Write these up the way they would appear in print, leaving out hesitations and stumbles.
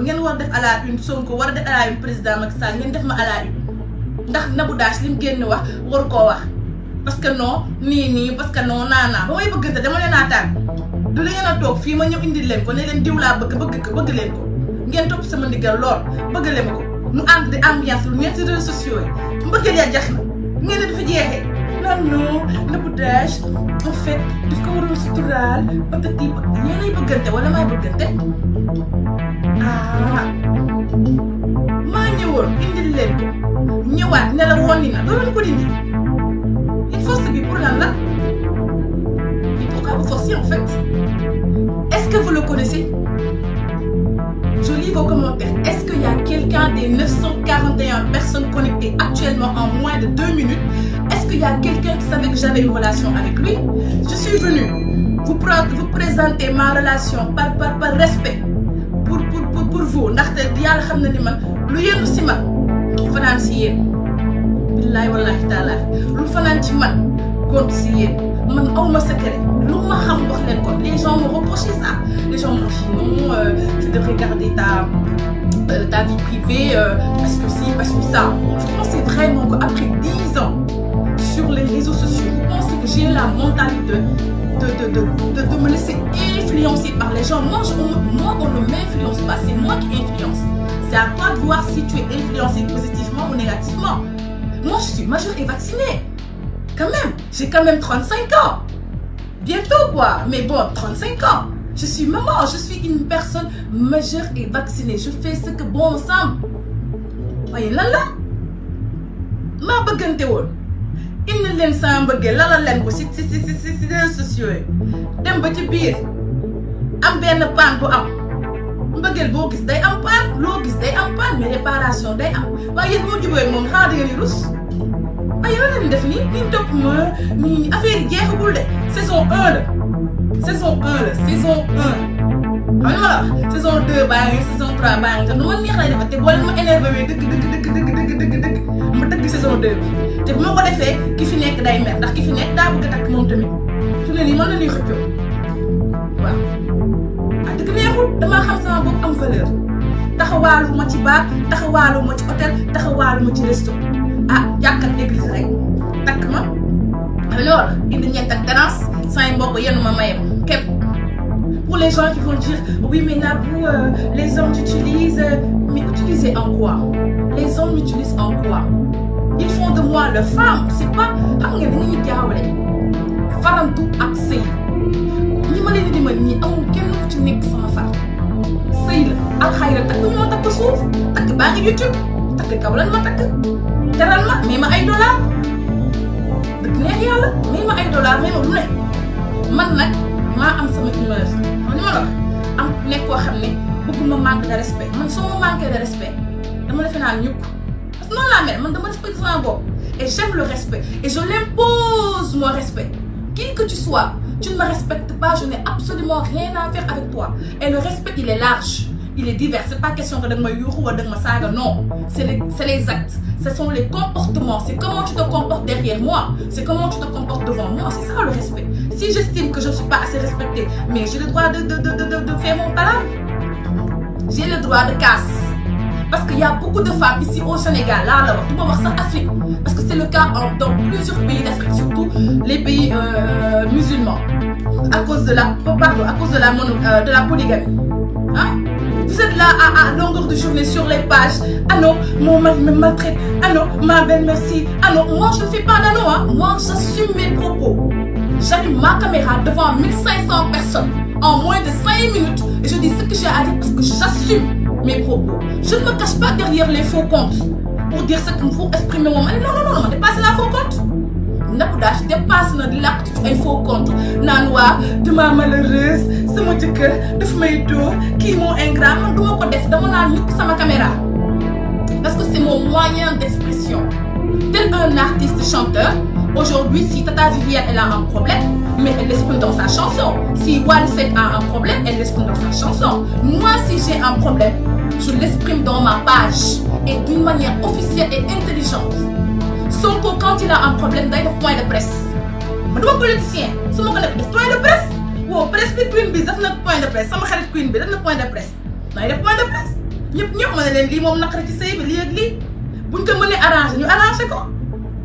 ngeen war def à la une Sonko war a def à la une président Macky Sall ngeen def ma à la une ndax Nabou Dash li mu génn wax waru koo wax parce que non nii parce que non naa ba may bëggante dama leen a tànn du la ngeen a toog fii ma ñëw indil leen ko ne leen diw laa bëgg leen ko ngeen topp sama ndigal lool bëgg leen ko nu ànd di ambiance lu nekk ci réseaux sociaux yi mbëggeel yaa jax na ngeen ne dafa jeexee non Nabou Dash en fait daf ko waroon suturaal patati yéenay bëggante wala may bëggante maa ñëwoon indil leen ko ñëwaat ne la woon ni na doo leen ko dindi il force bi pour lan la et pourquoi vous forcez en fait est-ce que vous le connaissez? Je lis vos commentaires. Est-ce qu'il y a quelqu'un des 941 personnes connectées actuellement en moins de 2 minutes? Est-ce qu'il y a quelqu'un qui savait que j'avais une relation avec lui? Je suis venue vous présenter ma relation par respect pour vous. ndaxte yàlla xam na ni man lu yendu si man fanaan si yéen billahi wallahi taala lu fanaan ci man gont si yéen man awma secret lu ma xam wax leen ko. Les gens m'ont reproché ça. Les gens m'ont dit non, tu devrais garder ta vie privée parce que si, parce que ça. Je pensais vraiment qu'après 10 ans sur les réseaux sociaux, vous pensez que j'ai la mentalité de me laisser influencer par les gens. Moi, on ne m'influence pas, c'est moi qui influence. C'est à toi de voir si tu es influencé positivement ou négativement. Moi, je suis majeure et vaccinée. Quand même, j'ai quand même 35 ans. Bientôt quoi, mais bon, 35 ans. Je suis maman, je suis une personne majeure et vaccinée. Je fais ce que bon me semble. Voyez là, ma bëggante woon indi leen sama mbëggeel lala leen ko si réseaux sociaux yi dem ba ci biir am benn paan bu am mbëggeel boo gis day am paan loo gis day am paan mais réparation day am waaye yéen moo jubóoy moom xanaa da ngeen di rus waaye yow leen def nii liñ topp ma nii affaire yi jeexagul de saison 1 la saison 1 la saison 1 xam nga ma la saison 2 baa ngi saison 3 baa ngi te nu ma neex lay defal te boo leen ma énervé dëgg ma dëgg saison 2 bi te bu ma ko defee ki fi nekk day mer ndax ki fi nekk daa bëgg a takk moom tamit su ne nii mën na ñuy xëccoo waaw dëgg neexul damaa xam sama bopp am valeur taxawaalu ma ci bar taxawaalu ma ci hôtel taxawaalu ma ci resto jàkkat église rek takk ma alors indi ñett ak danse say mbokk yenn ma mayem képp. Pour les gens qui vont dire oui mais Nabou les hommes t'utilisent, mais utilisés en quoi? Les hommes m'utilisent en quoi? Ils font de moi leur femme. C'est pas xam nga dañuy jaawale farantu ak sëy ñi ma leen di ma ñi amul kenn ku ci nekk sama far sëy la alxayra takk ñu ma takk suuf takk baa ngi YouTube takk kaw lan ma takk teral ma may ma ay dollar dëgg neex yàlla may ma ay dollar may ma lu ne man nag maa am sama humeur xam ni ma la wax am nekk koo xam ne bëgguma manque de respect man soo ma manqué de respect dama defe naa ñukk parce que noonu laa mel man dama respecté sama bopp et j'aime le respect et je l'impose mon respect qui que tu sois tu ne me respectes pas je n'ai absolument rien à faire avec toi et le respect il est large il est divers c'est pas question que da nga ma yuuxu wala da nga ma saaga non c'est les actes ce sont les comportements c'est comment tu te comportes derrière moi c'est comment tu te comportes devant moi c'est ça le respect si j'estime que je ne suis pas assez respectée mais j'ai le droit de faire mon talent j'ai le droit de casse parce qu'il y a beaucoup de femmes ici au Sénégal là la wax du ma wax sax Afrique parce que c'est le cas dans plusieurs pays d'Afrique surtout les pays musulmans à cause de la polygamie hein? Vous êtes là à longueur de journée sur les pages. Ah non, mon mari me maltraite. Ah non, ma belle merci. Ah non, moi je ne fais pas d'anneau. Hein. Moi j'assume mes propos. J'allume ma caméra devant 1500 personnes en moins de 5 minutes et je dis ce que j'ai à dire parce que j'assume mes propos. Je ne me cache pas derrière les faux comptes pour dire ce qu'il faut exprimer mon mari. Non, on dépasse la faux compte. Nabou Dash dépasse na di làkk ci ay faux compte naan waa dama malheureuse sama jëkkër daf may dóor kii moo ingrat man duma ko def dama naan ñukk sama caméra parce que c'est mon moyen d'expression tel un artiste chanteur aujourd'hui si Tata Viviane elle a un problème mais elle l'exprime dans sa chanson si Wally Seck a un problème elle l'exprime dans sa chanson moi si j'ai un problème je l'exprime dans ma page et d'une manière officielle et intelligente. Sonko quand il a un problème day def point de presse ma duma politicien su ma ko def point de presse wow presse bi Queen bi def na point de presse sama xarit Queen bi def na point de presse day def point de presse ñëpp ma ne leen lii moom naqari ci sëy bi lii ak lii buñ ko mënee arrangé ñu arrangé ko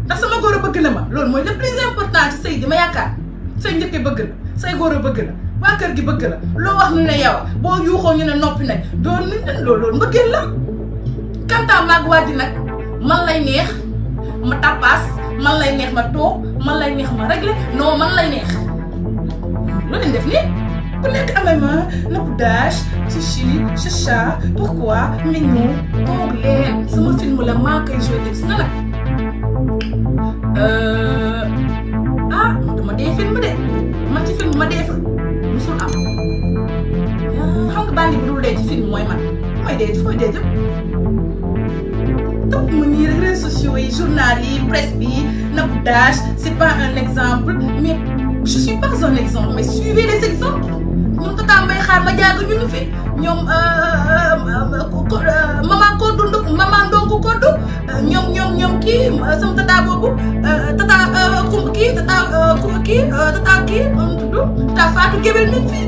ndax sama góor a bëgg na ma loolu mooy le plus important ci sëy di ma yaakaar say njëkke bëgg la say góor a bëgg la waa kër gi bëgg la loo wax ñu ne yow boo yuuxoo ñu ne noppi nañ doon nañ loolu mbëggeel la kantaa maag waa ji nag man lay neex ma tapas man lay neex ma toog man lay neex ma réglé non man lay neex lu leen def nii ku nekk amee ma nabu dash chichi chacha pourquoi mignon toog leen sama film la maa koy joué gis na nag dama dee film de man ci film ma dee fa musul am xam nga bandi bu dul dee ci film mooy man mooy dee fooy dee jëm topp ma nii rek réseaux sociaux yi journal yi presse bi Nabou Dash c'est pas un exemple mais je suis pas un exemple mais suivez les exemples ñoom Tata Mbaye xaar ma jaaga ñu ngi fi ñoom maman Kodou maman Ndongo Kodou ñoom kii sama tata boobu tata Fatou Guébel mi fi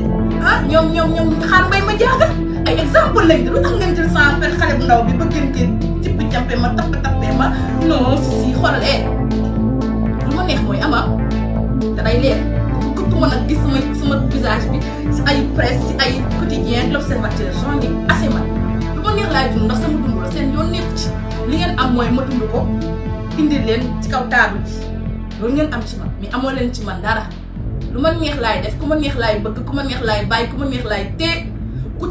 ñoom xaar Mbaye ma jaaga ay exemple lañ de lu tax ngeen jël sama per xale bu ndaw bi ba gën cippi jàmpee ma tappee ma non si xoolal lu ma neex mooy ama te day leer gëttuma nag gis sama visage bi si ay presse si ay quotidien l'observateur j'en ai assez man lu ma neex laay dund ndax sama dund la seen yoon nekku ci li ngeen am mooy ma dund ko indi leen ci kaw table bi loolu ngeen am ci man mais amoo leen ci man dara lu ma neex laay def ku ma neex laay bëgg ku ma neex laay bàyyi ku ma neex laay tee ku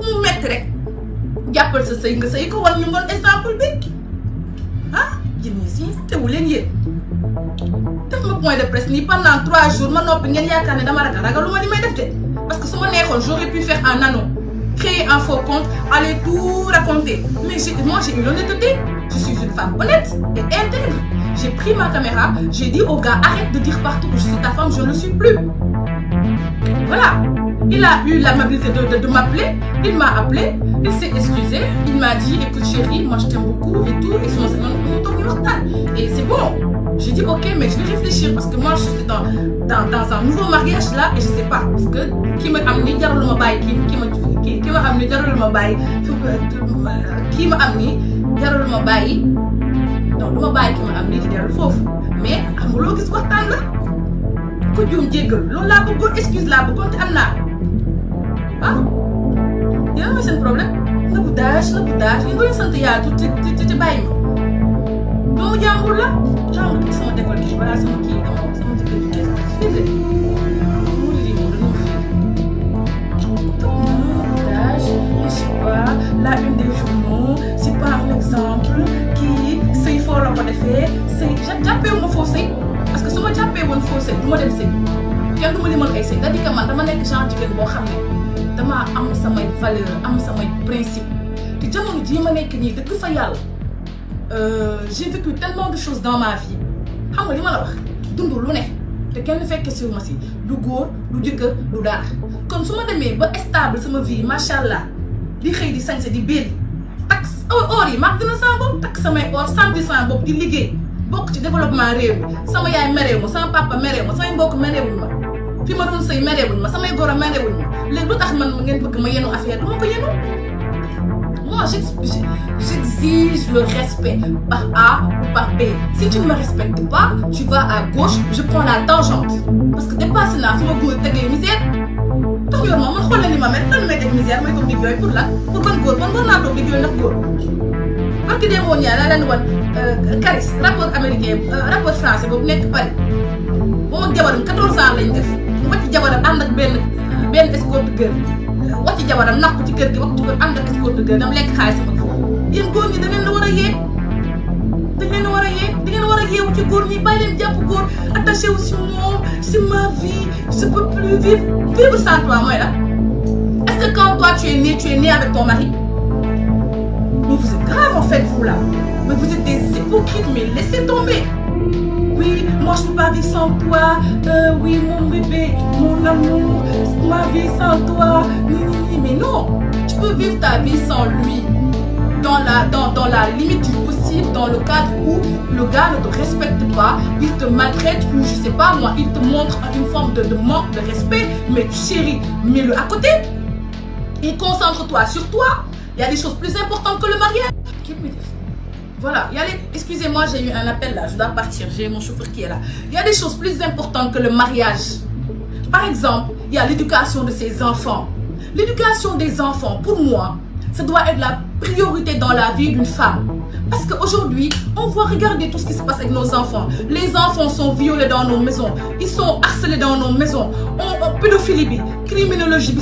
mu metti rek jàppal sa sëy nga sëy ko wan ñu ngoon exemple bi jën ñi si tewu leen yéen def ma point de presse nii pendant 3 jours ma noppi ngeen yaakaar ne dama ragal lu ma li may def de parce que su ma neexoon j'aurais pu faire un anneau créer un faux compte aller tout raconter mais moi j'ai eu l'honnêteté je suis une femme honnête et intègre j'ai pris ma caméra j'ai dit au gars arrête de dire partout que je suis ta femme je ne le suis plus voilà. Il a eu l'amabilité de m'appeler, il m'a appelé, il s'est excusé, il m'a dit écoute chérie, moi je t'aime beaucoup et tout, et c'est bon. J'ai dit ok mais je vais réfléchir parce que moi je suis dans un nouveau mariage là et je sais pas parce que qui m'a amené jarul ma bàyyi qui m'a amené jarul ma bàyyi qui m'a amené jarul ma bàyyi donc du ma bàyyi qui m'a amené di dellu foofu mais xam nga loo gis waxtaan la ku juum jéggal loolu laa bëggoon excuse laa bëggoon te am naa yaa ngi seen problème Nabou Dash ñu ngi sant yàlla ci bàyyi ma doomu jàmbur la jàmbur ki sama décole gi balaa sama kii dama sama jëkkër ji kees fii de mu lii moom dañoo fii Nabou Dash je sais pas la une des journaux c'est pas un exemple kii sëy foo la ko defee sëy jàppee ma foo sëy parce que su ma jàppee woon foo sëy du ma dem sëy kenn du ma limal ay sëy c'est-à-dire que man dama nekk genre jigéen boo xam ne damaa am samay valeur am samay principe te jamono jii ma nekk nii dëgg fa yàlla j'ai vécu tellement de choses dans ma vie xam nga li ma la wax dund lu ne te kenn fekke si ma si du góor du jëkkër du dara kon su ma demee ba stable sama vie macha allah di xëy di sañse di béel takk or yi maa gën a sama bopp takk samay or sant sama bopp di liggéey bokk ci développement réew mi sama yaay mereewu ma sama papa mereewu ma samay mbokk mereewuñ ma fi ma doon sëy mereewuñ ma samay goro mereewuñ ma léegi lu tax man ngeen bëgg ma yenu affaire du ma ko yenu moi j'exige le respect par A ou par B si tu ne me respectes pas tu vas à gauche je prends la tangente parce que dépassé naa su ma góor tegee misère tax yor ma man xool na ni ma mel lan may teg misère may toog di jooy pour lan pour ban góor ban war naa toog di jooy ndax góor parce que demoon yaa laa leen wan Caris rapport américain rapport français boobu nekk Paris moom ak jabaram 14 ans lañ def wàcc jabaram ànd ak benn escorte girl wàcc jabaram napp ci kër gi wax ci kër ànd ak escorte girl dam lekk xaalis ak foofu yéen góor ñi da ngeen la war a yee da ngeen war a yee da ngeen war a yeewu ci góor ñi bàyyi leen jàpp góor attaché wu si moom si ma vie je peux plus vivre sans toi mooy la est-ce que quand toi tu es né avec ton mari mais vous êtes grave en fait vous là mais vous êtes des hypocrites mais laissez tomber oui moi je peux pas vivre sans toi oui mon bébé mon amour ma vie sans toi mais non, tu peux vivre ta vie sans lui. Dans la limite du possible, dans le cadre où le gars ne te respecte pas, il te maltraite ou je sais pas moi, il te montre une forme de manque de respect, mais chérie, mets-le à côté et concentre-toi sur toi. Il y a des choses plus importantes que le mariage. Voilà, excusez-moi, j'ai eu un appel là, je dois partir, j'ai mon chauffeur qui est là. Il y a des choses plus importantes que le mariage. Par exemple, il y a l'éducation de ses enfants. L'éducation des enfants, pour moi, ça doit être la priorité dans la vie d'une femme. Parce qu'aujourd'hui, on voit regarder tout ce qui se passe avec nos enfants. Les enfants sont violés dans nos maisons. Ils sont harcelés dans nos maisons. Pédophilie, criminologie,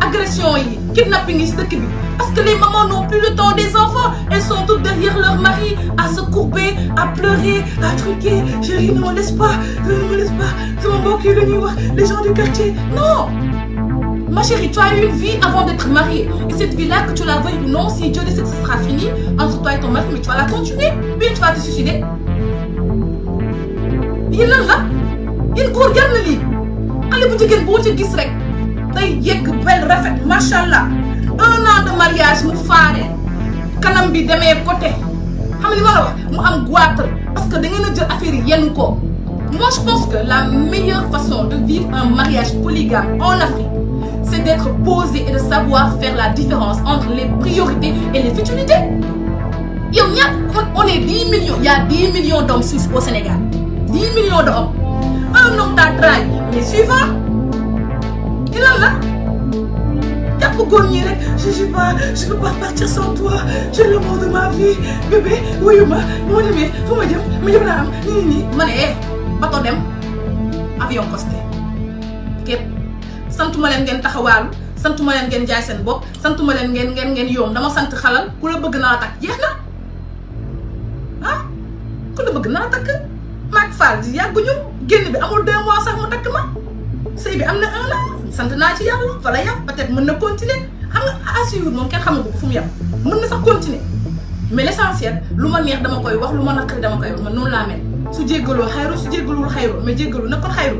agression, kidnapping, parce que les mamans n'ont plus le temps des enfants. Elles sont toutes derrière leur mari à se courber, à pleurer, à truquer. Chérie, ne me laisse pas, ne me laisse pas. C'est mon beau qui est le miroir, les gens du quartier. Non! Ma chérie, tu as eu une vie avant d'être mariée. Et cette vie-là, que tu la veuilles ou non, si Dieu décide que ce sera fini entre toi et ton mari, mais tu vas la continuer. Puis tu vas te suicider. Il est là. Il regarde le lit. Allez, vous dites que tu rek. Tay yegg belle rafet, machallah. 1 an de mariage, mu faare. Kanam bi demee côté. Xam nga li ma la wax mu am goitre parce que da ngeen a jël affaire yi yenn ko. Moi, je pense que la meilleure façon de vivre un mariage polygame en Afrique, c'est d'être posé et de savoir faire la différence entre les priorités et les futilités. On est 10 millions, il y a 10 millions d'hommes au Sénégal. 10 millions d'hommes. Un homme t'a trahi, mais suivant, il est là. Je ne peux pas partir sans toi. Tu es l'amour de ma vie. Bébé, oui, mon aimé, faut me dire, mais je vais bato dem avion costé képp santuma leen ngeen taxawaalu santuma leen ngeen jaay seen bopp santuma leen ngeen yoom dama sant xalal ku la bëgg naa la takk jeex na ah ku la bëgg naa la takk maag Fall yàgguñu génn bi amul 2 mois sax mu takk ma sëy bi am na 1 an sant naa ci yàlla fa la yàpp peut-être mën na continuer xam nga assuré moom kenn xamagu ko fu mu yàpp mën na sax continuer mais l'essentiel lu ma neex dama koy wax lu ma naqari dama koy wax man noonu laa mel. su jéggaloo xayru su jéggalul xayru mais jéggalu na ko xayru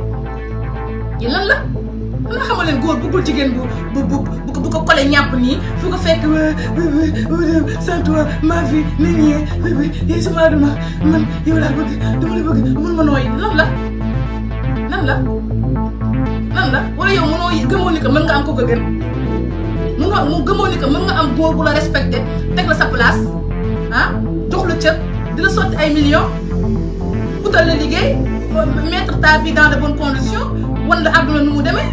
yi lan la nga xamal leen góor bëggul jigéen bu ko kole ñàpp nii fu ko fekk sans toi ma vie nit ñi yéen sama aduna man yow laa bëgg dama la bëgg mun ma nooyi lan la wala yow mënoo gëmoo ni que mën nga am ko ko gën mu gëmoo ni que mën nga am góor bu la respecté teg la sa place ah jox la cër di la sotti ay millions utal la liggéey mettre ta vie dans de bonnes conditions wan la àdduna nu mu demee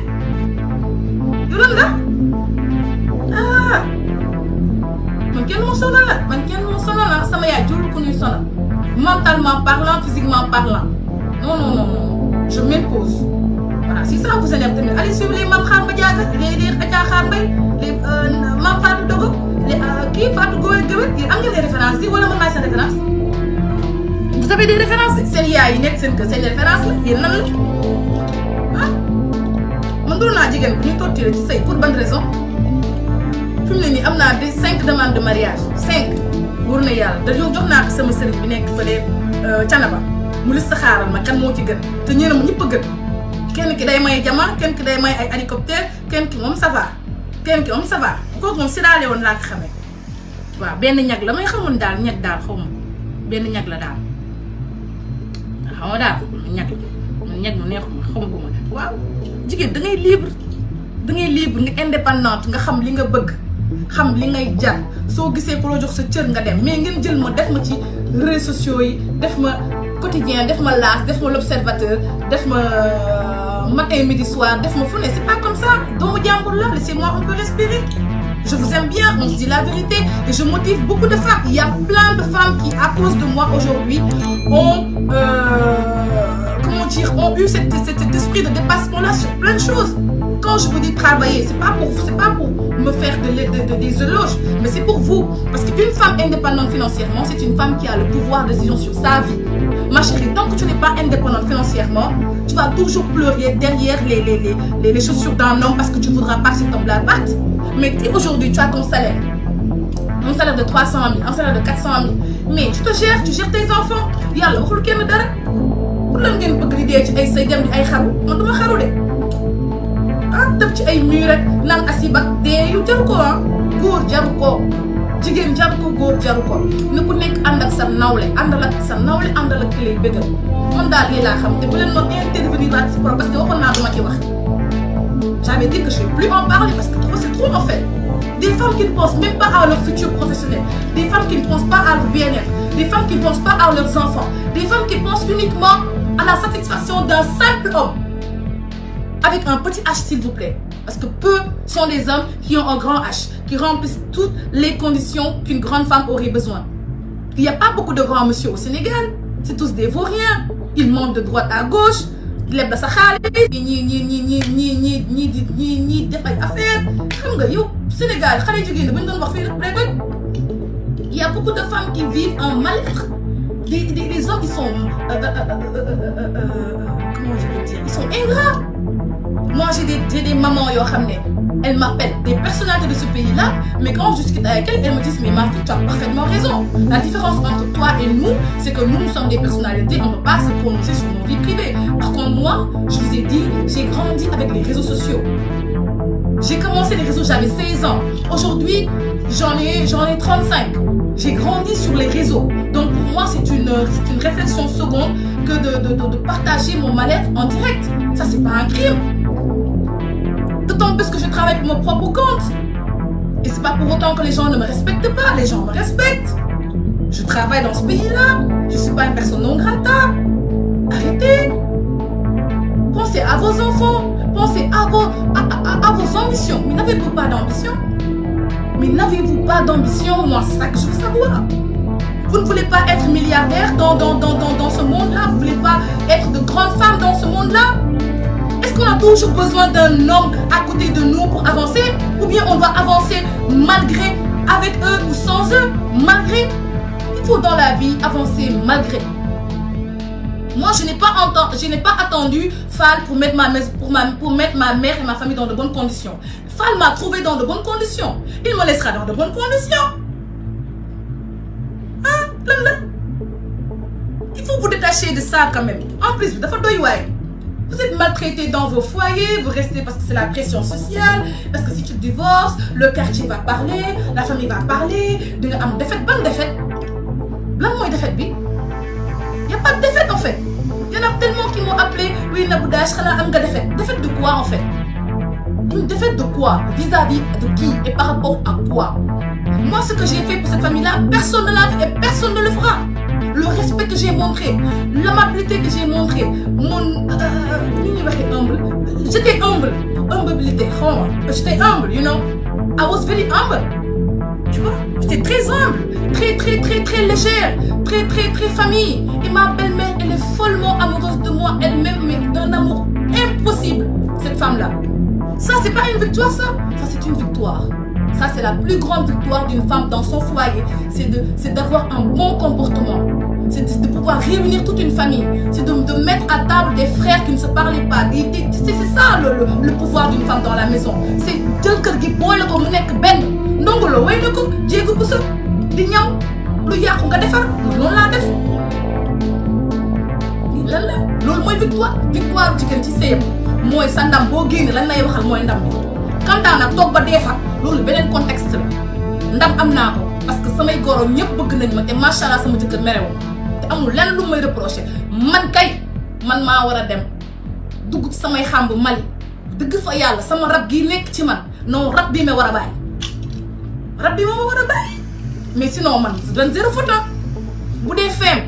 yow lan la ah man kenn moo sonal la sama yaay jurul ku ñuy sonal mentalement parlant physiquement parlant non je m'impose voilà si ça vous énerve tamit allez suivre les Mame Khar Madiaga les Adja Khar Mbaye les Mame Fatou Dogo les kii Fatou Goye Guèye yi am ngeen les références yi wala man maay seen référence. Vous avez des références seen yaay yi nekk seen kër seen référence la yéen nan la ah man doon naa jigéen bu ñuy torturé ci sëy pour bonne raison fi mu ne nii am naa des 5 demandes de mariage 5 wóor na yàlla dañoo jox naa ko sama sëriñ bi nekk fële Canaba mu lis sa xaaral ma kan moo ci gën te ñeneen ma ñëpp a gën kenn ki day may jama kenn ki day may ay hélicoptère kenn ki moom ça va kooku moom si daale woon laa ko xamee waaw benn ñag la may xamoon daal ñag daal xaw ma benn ñag la daal. xam nga daal ñag mu neexuma xamaguma waaw jigéen da ngay libre nga indépendante nga xam li nga bëgg xam li ngay jar soo gisee ko la jox sa cër nga dem mais ngeen jël ma def ma ci réseaux sociaux yi def ma quotidien def ma L'As def ma L'Observateur def ma matin midi soir def ma fu ne c'est pas comme ça doomu jàmbur la laissez-moi un peu respirer. Je vous aime bien, on se dit la vérité et je motive beaucoup de femmes. Il y a plein de femmes qui, à cause de moi aujourd'hui, ont eu cet esprit de dépassement-là sur plein de choses. Quand je vous dis travailler, c'est pas pour me faire des éloges, mais c'est pour vous. Parce qu'une femme indépendante financièrement, c'est une femme qui a le pouvoir de décision sur sa vie. Ma chérie, tant que tu n'es pas indépendante financièrement, tu vas toujours pleurer derrière les chaussures d'un homme parce que tu ne voudras pas que cet homme la batte. Mais aujourd'hui, tu as ton salaire. Un salaire de 300 000, un salaire de 400 000. Mais tu te gères, tu gères tes enfants. Yalla, waxul kenn dara. Pour lan ngeen bëgg di dee ci ay say dem di ay xaru. Man duma xaru de. ah tëb ci ay mur rek naan asib ak dee yu jaru ko ah góor jaru ko jigéen jaru ko góor jaru ko ne ku nekk ànd ak sa nawle àndal ak ki lay bëggal man daal lii laa xam te bu leen ma intervenir waat si problème parce que waxoon naa duma ci wax j'avais dit que je vais plus en parler parce que c'est trop en fait des femmes qui ne pensent même pas à leur futur professionnel des femmes qui ne pensent pas à leur bien-être des femmes qui ne pensent pas à leurs enfants des femmes qui pensent uniquement à la satisfaction d'un simple homme avec un petit H s'il vous plaît parce que peu sont les hommes qui ont un grand H qui remplissent toutes les conditions qu'une grande femme aurait besoin il n'y a pas beaucoup de grands monsieur au Sénégal c'est tous des vauriens ils montent de droite à gauche leb la sa xaalis ñi def ay affaire xam nga yow Sénégal xale jigéen bu ñu doon wax fii rek il y a beaucoup de femmes qui vivent en mal-être des hommes qui sont comment je peux dire ils sont ingrats moi j'ai des mamans yoo xam ne elles m'appellent des personnalités de ce pays-là mais quand je discute avec elles elles me disent mais ma fille tu as parfaitement raison la différence entre toi et nous c'est que nous sommes des personnalités on ne peut pas se prononcer sur nos vies privées par contre moi je vous ai dit j'ai grandi avec les réseaux sociaux j'ai commencé les réseaux j'avais 16 ans aujourd'hui j'en ai 35 j'ai grandi sur les réseaux donc pour moi c'est une réflexion seconde que de partager mon mal-être en direct ça c'est pas un crime d'autant plus que je travaille pour mon propre compte et c'est pas pour autant que les gens ne me respectent pas les gens me respectent je travaille dans ce pays-là je suis pas une personne non grata arrêtez pensez à vos enfants pensez à vos ambitions mais n'avez-vous pas d'ambition moi c'est ça que je veux savoir vous ne voulez pas être milliardaire dans ce monde-là vous ne voulez pas être de grandes femmes dans ce monde-là est-ce qu'on a toujours besoin d'un homme à côté de nous pour avancer ou bien on doit avancer malgré avec eux ou sans eux malgré il faut dans la vie avancer malgré moi je n'ai pas attendu Fall pour mettre ma mère et ma famille dans de bonnes conditions Fall m'a trouvé dans de bonnes conditions il me laissera dans de bonnes conditions ah lan la il faut vous détacher de ça quand même en plus dafa doy waay vous êtes maltraité dans vos foyers vous restez parce que c'est la pression sociale parce que si tu divorces le quartier va parler la famille va parler di nga am défaite ban défaite lan mooy défaite bi y a pas de défaite en fait y en a tellement qui m'ont appelé oui Nabou Dash xanaa am nga défaite de quoi en fait une défaite de quoi vis-à-vis de qui et par rapport à quoi moi ce que j'ai fait pour cette famille-là personne ne l'a fait et personne ne le fera le respect que j'ai montré l'amabilité que j'ai montré mon humble j'étais humble humilité j'étais humble you know I was very humble tu vois j'étais très humble très légère très famille et ma belle-mère elle est follement amoureuse de moi elle-même mais d'un amour impossible cette femme-là ça c'est pas une victoire ça c'est une victoire ça c'est la plus grande victoire d'une femme dans son foyer c'est d'avoir un bon comportement c'est de pouvoir réunir toute une famille c'est de mettre à table des frères qui ne se parlaient pas c'est ça le pouvoir d'une femme dans la maison c'est jël kër gi boole ko mu nekk benn ndongo la way na ko jéegu bu sa di ñaw lu yàqu nga defar loolu laa def lan la loolu mooy victoire jigéen ci sëyam mooy sa ndam boo génne lan lay waxal mooy ndam bi kantaan nag toog ba deefar loolu beneen contexte la ndam am naa ko parce que samay goro ñëpp bëgg nañ ma te macha allah sama jëkkër merew te amul lenn lu may reproché man maa war a dem dugg ci samay xàmb Mali dëgg fa yàlla sama rab gi nekk ci man non rab bii ma war a bàyyi rab bi ma war a bàyyi mais sinon man dan zéro photo bu dee feem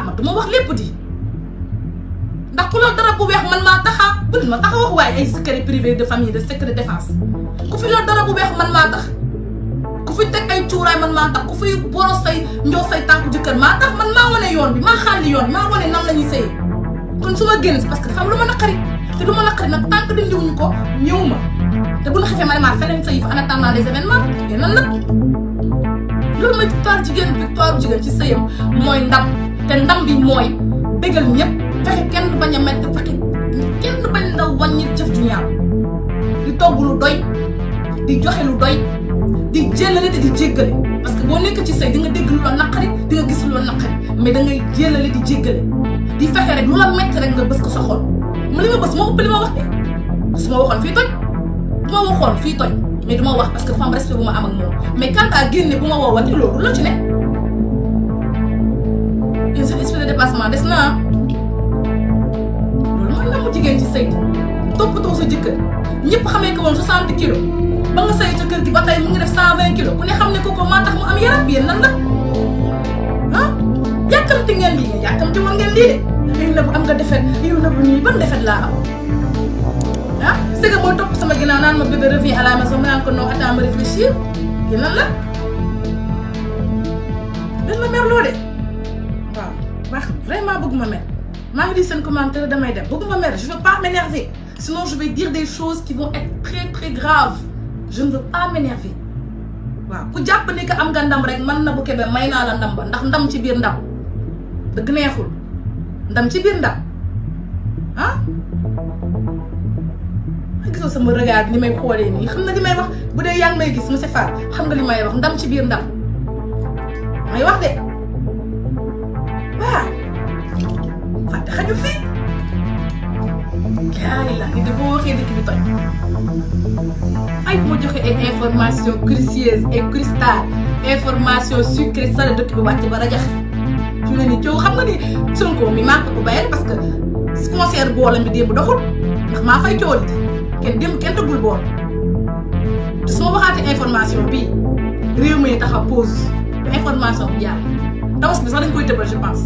man du ma wax lépp di ndax ku loolu dara bu weex man maa taxa bu ma taxa wax waaye ay secret privé de famille de secret défense ku fi loolu dara bu weex man maa tax ku fi teg ay cuuraay man maa tax ku fi boros say njoo say tànku jëkkër maa tax man maa wane yoon bi maa xàlli yoon bi maa wane nan la ñuy sëy kon su ma génn si parce que dafa am lu ma naqari te lu ma naqari nag tant que dindiwuñu ko ñëw ma te bu ñu xefee ma ne maa feneen sëy fa en attendant les événements yéen lan la loolu mooy victoire jigéen ci sëyam mooy ndam te ndam bi mooy bégal ñëpp fexe kenn bañ a metti fexe kenn bañ la wàññi jëf ju ñaaw di togg lu doy di joxe lu doy di jëlale te di jéggale parce que boo nekk ci sëy di nga dégg lu la naqari di nga gis lu la naqari mais da ngay jëlale di jéggale di fexe rek lu la metti rek nga bës ko sa xol ma li ma bës moo ëpp li ma wax de su ma waxoon fii toj bu ma waxoon fii toj mais du ma wax parce que dafa am respect bu ma am ak moom mais quant à génne bu ma woowati loolu la ci ne une espèce de dépassement des na loolu mooy nangu jigéen ci sëy toppatoo sa jëkkër ñëpp xamee ko woon 60 kilos ba nga sëy ca kër gi ba tey mu ngi def 120 kilos ku ne xam ne kooku maa tax mu am yaram yéen nan la ah yàkkamti ngeen lii ngeen yàkkamti woon ngeen lii de yow na bu am nga defet yow na bu nii ban defet laa am ah c'est que mooy topp sama ginnaaw naan ma bébé revient à la maison ma naan ko non attends ma réfléchir yéen nan la dañ ma merloo de waaw wax vraiment bëgg ma mer maa ngi di seen commentaire damay dem bëgg ma mer je veux pas m'énerver sinon je vais dire des choses qui vont être très très graves je ne veux pas m'énerver waaw ku jàpp ni que am nga ndam rek man na bu kebe may naa la ndam ba ndax ndam ci biir ndam dëgg neexul ndam ci biir ndam ah gisoo sama regard ni may xoolee nii xam na li may wax bu dee yaa ngi may gis monsieur Fall xam nga li may wax ndam ci biir ndam may wax de waaw fàtte xaju fii yaa la ni de boo waxee dëkk bi toj ay bu ma joxe ay information crucieuse et cristal information sucrée salée dëkk bi wàcc ba rajax fi ne ni coow xam nga ni Sonko mi maa ko bayal parce que concert boolam bi démb doxul ndax maa fay coow kenn démb kenn tëggul bool te su ma waxaatee information bii réew mi tax a pause ba information bi jaar tawas bi sax dañ koy tëbal je pense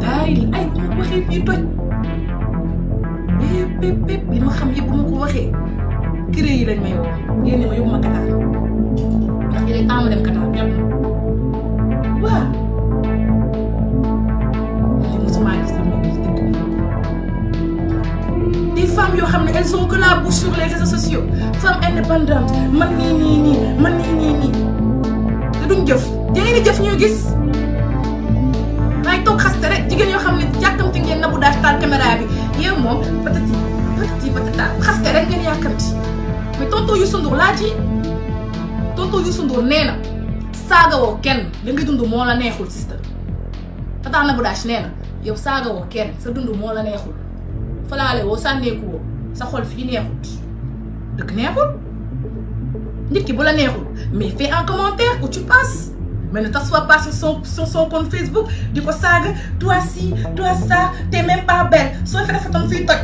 daay ay bu ma waxee fii toj bépp li ma xam yëpp bu ma ko waxee kiré yi lañ may woo génne ma yóbbu ma Qatar ndax ñu ne ama dem Qatar ñëpp waaw li musuma gis la moom ci dëkk des femmes yoo xam ne elles ont que la bouche sur les réseaux sociaux femmes indépendantes man nii man nii te duñ jëf jigéen ñi jëf ñuy gis waaye toog xaste rek jigéen yoo xam ne yàkkamti ngeen na bu daal taal caméra bi yow moom patati patata xaste rek ngeen yàkkamti mais tonton Youssou Ndour laa ci tonton Youssou Ndour nee na saagawoo kenn da ngay dund moo la neexul sister tata na bu daal nee na yow saagawoo kenn sa dund moo la neexul falaale woo sànneeku woo sa xol fii neexut dëgg neexul nit ki bu la neexul mais fais un commentaire où tu passes mais ne t'assois pas sur son compte Facebook di ko saaga toi ci toi ça t'es même pas belle soo fi rafetoon fii toj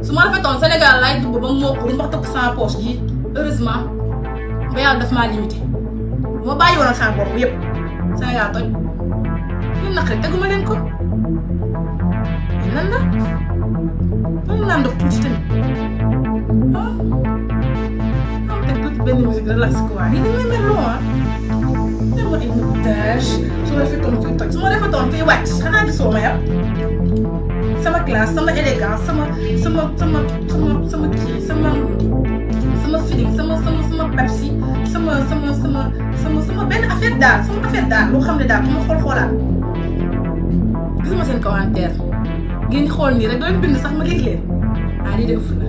su ma rafetoon Sénégal laay dugg ba moo ko wax tëkk sama poche ji heureusement ba yàlla daf maa limité bu ma bàyyi woon sama bopp yëpp Sénégal toj ñun naq rek teguma leen ko lan la mën naa ndox tuuti tamit ah am teg tuuti benn musique relax quoi yi dañ may merloo ah dama ay montage su ma rafetoon fii toj su ma rafetoon fii wàcc xanaa gisoo ma yàpp sama classe sama élégance sama kii sama feeling sama Pepsi sama benn affaire daal loo xam ne daal bu ma xoolaat gisuma seen commentaire ngeen xool nii rek doon bind sax ma léegi leen ah lii de ëpp na